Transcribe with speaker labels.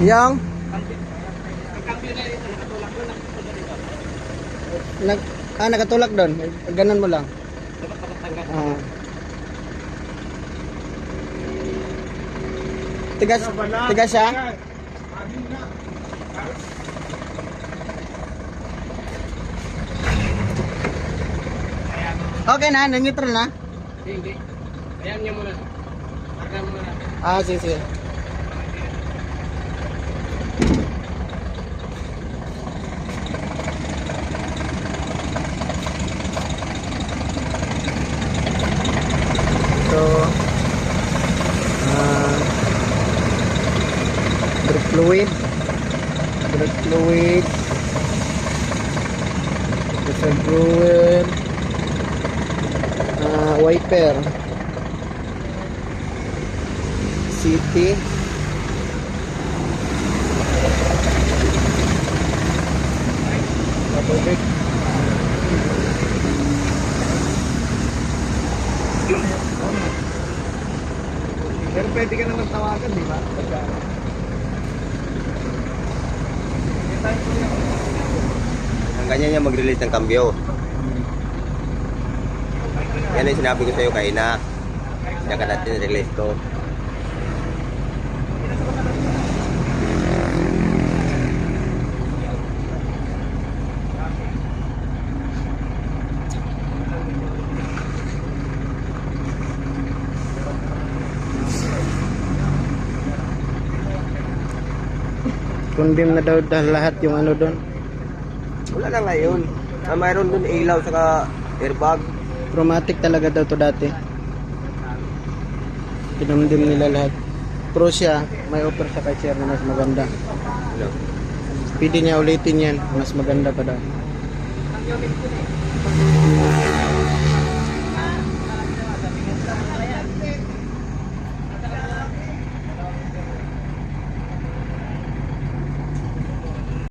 Speaker 1: Yung
Speaker 2: Cambio na rin. Nakatulak ko lang.
Speaker 1: nakatulak doon. Ganun mo lang.
Speaker 2: Dapat nakatanggal.
Speaker 1: Tigas, tigas siya. Okay na, neutral na.
Speaker 2: Hindi. Ayan niya muna. Ayan muna.
Speaker 1: Sige, sige. So, brake fluid, pressure fluid, wiper, city, tubig.
Speaker 2: Pero pwede ka naman tawagan, di ba?
Speaker 3: Ang ganyan niya mag-release ng cambio. Yan ang sinabi ko sa'yo kaina. Diyan ka natin release to.
Speaker 1: Condemn na daw lahat yung ano doon.
Speaker 3: Wala na ngayon. Mayroon dun ilaw saka airbag.
Speaker 1: Chromatic talaga daw to dati. Kinamdim nila lahat. Pero siya, may offer sa kay sir na mas maganda.
Speaker 3: Ano?
Speaker 1: Pwede niya ulitin yan, mas maganda pa daw.